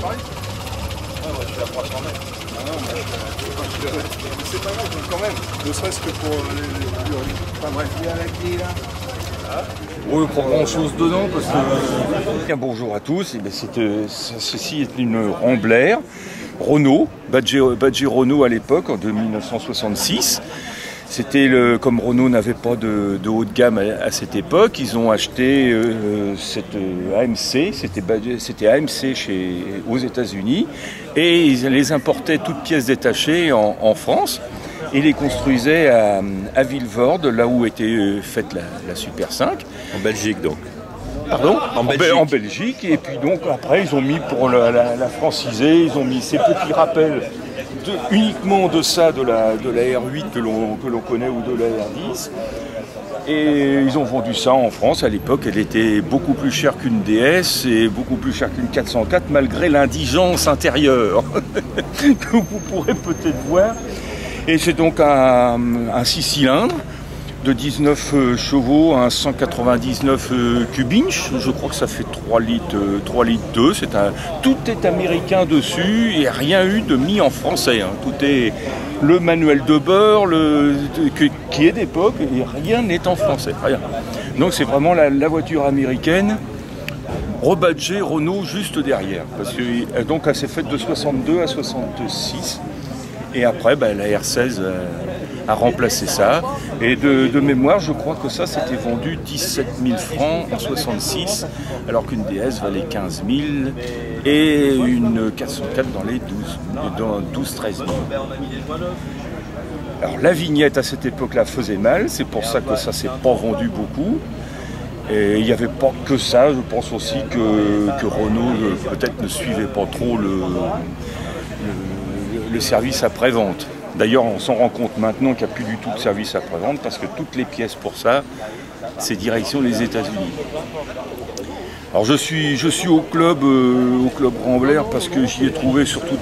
moi je la prends quand même. Ah non, mais c'est pas grave, quand même. Ne serait-ce que pour les... Enfin bref. Oui, pas grand chose dedans parce que... Bien, bonjour à tous, ceci est une Rambler Renault, badgé Renault à l'époque, en 1966. C'était comme Renault n'avait pas de haut de gamme à cette époque, ils ont acheté cette AMC, c'était AMC aux États-Unis, et ils les importaient toutes pièces détachées en France. Et les construisaient à Vilvoorde, là où était faite la Super 5. En Belgique donc. Pardon ? En Belgique. Et puis donc après ils ont mis pour la franciser, ils ont mis ces petits rappels uniquement de ça, de la R8 que l'on connaît ou de la R10. Et ils ont vendu ça en France. À l'époque, elle était beaucoup plus chère qu'une DS et beaucoup plus chère qu'une 404, malgré l'indigence intérieure que vous pourrez peut-être voir. Et c'est donc un 6 cylindres de 19 chevaux, un 199 cub-inch. Je crois que ça fait 3 litres 2. Tout est américain dessus et rien eu de mis en français. Tout est le manuel de bord qui est d'époque et rien n'est en français. Rien. Donc c'est vraiment la voiture américaine rebadgée Renault juste derrière. Parce que donc elle s'est faite de 62 à 66. Et après, la R16 a remplacé ça. Et de mémoire, je crois que ça, c'était vendu 17 000 francs en 66, alors qu'une DS valait 15 000 et une 404 dans les 12-13 000. Alors la vignette à cette époque-là faisait mal, c'est pour ça que ça s'est pas vendu beaucoup. Et il n'y avait pas que ça, je pense aussi que Renault peut-être ne suivait pas trop le service après-vente. D'ailleurs, on s'en rend compte maintenant qu'il n'y a plus du tout de service après-vente parce que toutes les pièces pour ça, c'est direction les États-Unis. Alors je suis au club Rambler parce que j'y ai trouvé surtout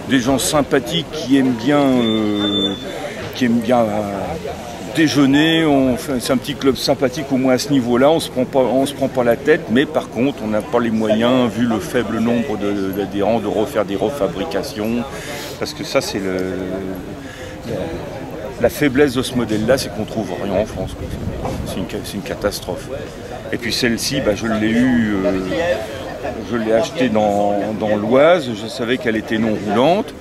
des gens sympathiques qui aiment bien déjeuner. C'est un petit club sympathique au moins à ce niveau-là. On se prend pas la tête, mais par contre, on n'a pas les moyens, vu le faible nombre d'adhérents, de refaire des refabrications. Parce que ça, c'est la faiblesse de ce modèle-là, c'est qu'on trouve rien en France. C'est une catastrophe. Et puis celle-ci, je l'ai achetée dans l'Oise. Je savais qu'elle était non roulante.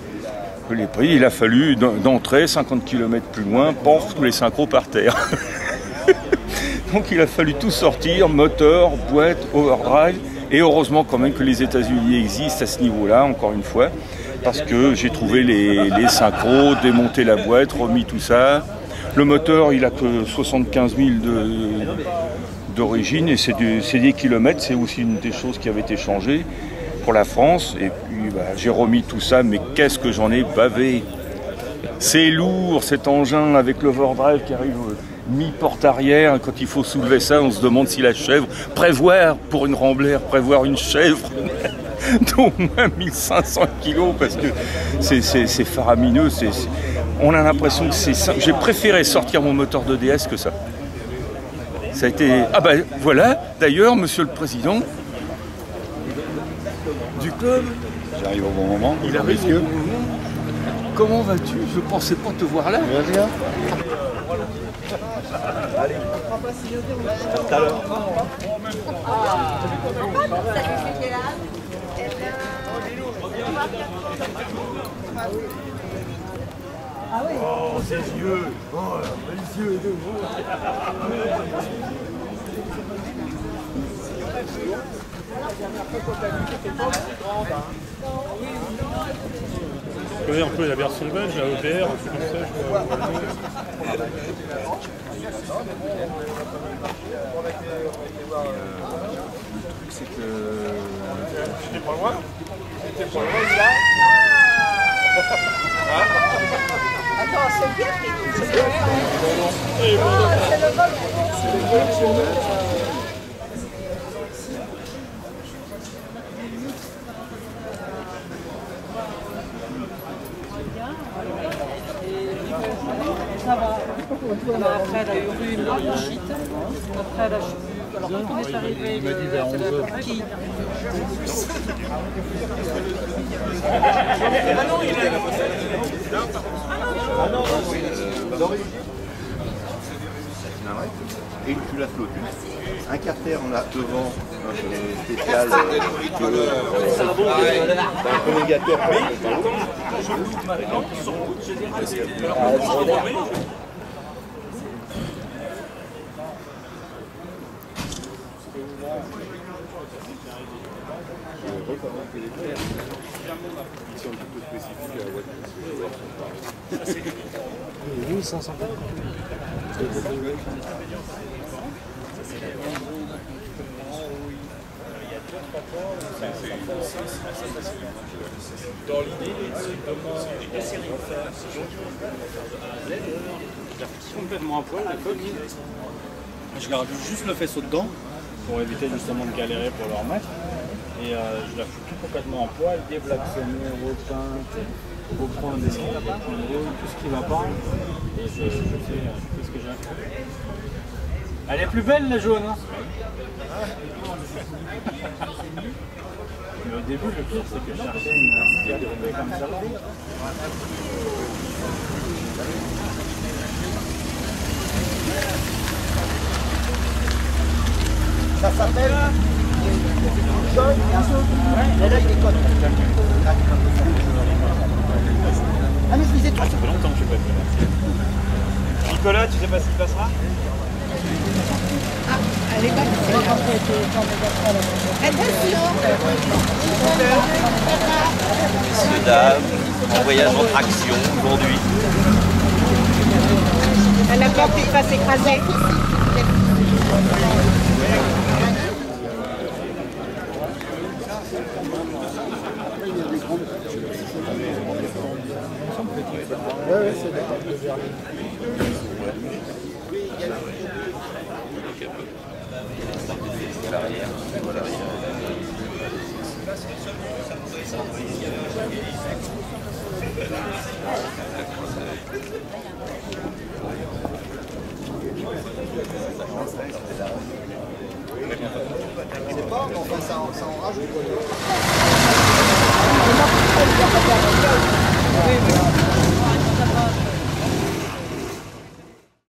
Je l'ai pris, il a fallu d'entrer 50 km plus loin, tous les synchros par terre. Donc il a fallu tout sortir, moteur, boîte, overdrive. Et heureusement quand même que les États-Unis existent à ce niveau-là, encore une fois. Parce que j'ai trouvé les synchros, démonté la boîte, remis tout ça. Le moteur, il a que 75 000 d'origine et c'est des kilomètres, c'est aussi une des choses qui avait été changée pour la France. Et puis j'ai remis tout ça, mais qu'est-ce que j'en ai bavé. C'est lourd cet engin avec l'overdrive qui arrive mi-porte arrière. Quand il faut soulever ça, on se demande si la chèvre, pour une Rambler, prévoir une chèvre d'au moins 1500 kilos parce que c'est faramineux. On a l'impression que c'est simple. J'ai préféré sortir mon moteur de DS que ça. Ça a été... voilà, d'ailleurs, monsieur le président du club. J'arrive au bon moment. Il arrive au bon moment. Comment vas-tu? Je pensais pas te voir là. Bien. Allez. À tout à l'heure. Oh, ses yeux. Oh, les yeux de vous. Oui, un peu la version belge, la EPR, un truc comme ça, je crois. Le truc c'est que... J'étais pas loin. J'étais pas loin. Attends, c'est bien pris. C'est le vol. C'est le vol. Ça va. Après, elle a eu une bronchite. Après, elle a chute. Alors, quand on est arrivé, il m'a dit vers 11h. qui Et une culotte Lotus, un carter on a devant spécial un communicateur pour le Oui, 500. Dans l'idée, c'est complètement à poil, la coque. Je garde juste le faisceau dedans pour éviter justement de galérer pour le remettre. Et je la fous tout complètement en poil, déblaxonner, repeinte, reprendre des points de rouge, tout ce qui va pas. Et je fais ce que j'ai à faire. Elle est plus belle la jaune, hein. Mais au début, le pire, c'est que je cherchais une tombée comme ça. Ça s'appelle jaune et un saut. Et là, il est comme. Ah, mais je disais toi. Ça fait longtemps que je suis pas venu là. Nicolas, tu sais pas ce qui passera? Ah, elle est comme attention. Messieurs, dames, en voyage en traction aujourd'hui. Elle a peur qu'il fasse écraser. Ouais, c'est d'accord. C'est pas, mais enfin, ça en rajoute.